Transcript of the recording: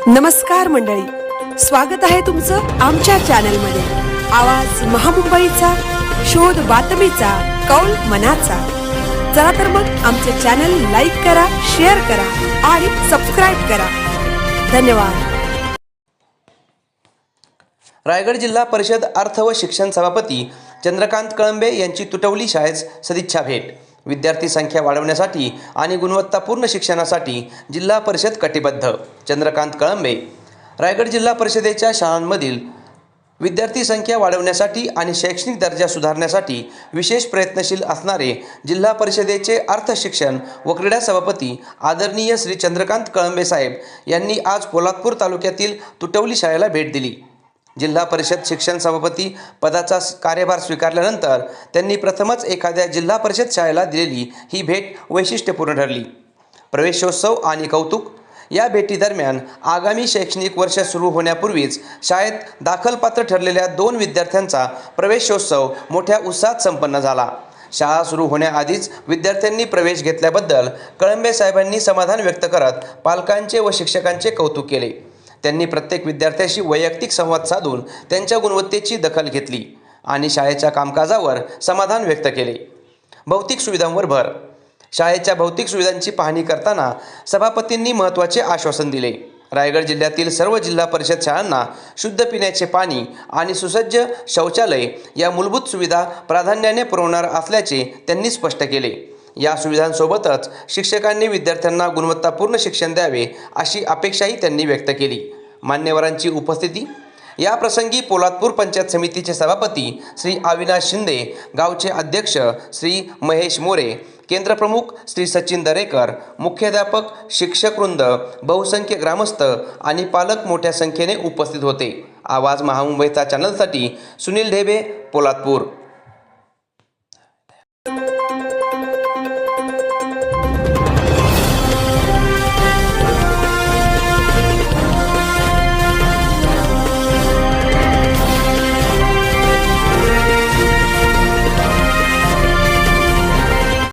नमस्कार मंडळी, स्वागत आहे तुमचं आमच्या चॅनलमध्ये। आवाज महामुंबईचा, शोध बातमीचा, कौल मनाचा। चला तर मग आमचे चॅनल लाईक करा, शेअर करा आणि सबस्क्राइब करा। धन्यवाद। रायगड जिल्हा परिषद अर्थ व शिक्षण सभापती चंद्रकांत कळंबे यांची तुटवली शाळेत सदिच्छा भेट। विद्यार्थी संख्या वाढवण्यासाठी आणि गुणवत्तापूर्ण शिक्षणासाठी जिल्हा परिषद कटिबद्ध। चंद्रकांत कळंबे। रायगड जिल्हा परिषदेच्या शाळांमधील विद्यार्थी संख्या वाढवण्यासाठी आणि शैक्षणिक दर्जा सुधारण्यासाठी विशेष प्रयत्नशील असणारे जिल्हा परिषदेचे अर्थ शिक्षण व क्रीडा सभापती आदरणीय श्री चंद्रकांत कळंबे साहेब यांनी आज पोलादपूर तालुक्यातील तुटवली शाळेला भेट दिली। जिल्हा परिषद शिक्षण सभापती पदाचा कार्यभार स्वीकारल्यानंतर त्यांनी प्रथमच एखाद्या जिल्हा परिषद शाळेला दिलेली ही भेट वैशिष्ट्यपूर्ण ठरली। प्रवेशोत्सव आणि कौतुक या भेटीदरम्यान आगामी शैक्षणिक वर्ष सुरू होण्यापूर्वीच शाळेत दाखलपात्र ठरलेल्या 2 विद्यार्थ्यांचा प्रवेशोत्सव मोठ्या उत्साहात संपन्न झाला। शाळा सुरू होण्याआधीच विद्यार्थ्यांनी प्रवेश घेतल्याबद्दल कळंबे साहेबांनी समाधान व्यक्त करत पालकांचे व शिक्षकांचे कौतुक केले। त्यांनी प्रत्येक विद्यार्थ्याशी वैयक्तिक संवाद साधून त्यांच्या गुणवत्तेची दखल घेतली आणि शाळेच्या कामकाजावर समाधान व्यक्त केले। भौतिक सुविधांवर भर। शाळेच्या भौतिक सुविधांची पाहणी करताना सभापतींनी महत्त्वाचे आश्वासन दिले। रायगड जिल्ह्यातील सर्व जिल्हा परिषद शाळांना शुद्ध पिण्याचे पाणी आणि सुसज्ज शौचालय या मूलभूत सुविधा प्राधान्याने पुरवणार असल्याचे त्यांनी स्पष्ट केले। या सुविधांसोबतच शिक्षकांनी विद्यार्थ्यांना गुणवत्तापूर्ण शिक्षण द्यावे अशी अपेक्षाही त्यांनी व्यक्त केली। मान्यवरांची उपस्थिती। या प्रसंगी पोलादपूर पंचायत समितीचे सभापती श्री अविनाश शिंदे, गावचे अध्यक्ष श्री महेश मोरे, केंद्रप्रमुख श्री सचिन दरेकर, मुख्याध्यापक, शिक्षकवृंद, बहुसंख्य ग्रामस्थ आणि पालक मोठ्या संख्येने उपस्थित होते। आवाज महामुंबईचा चॅनलसाठी सुनील ढेबे, पोलादपूर।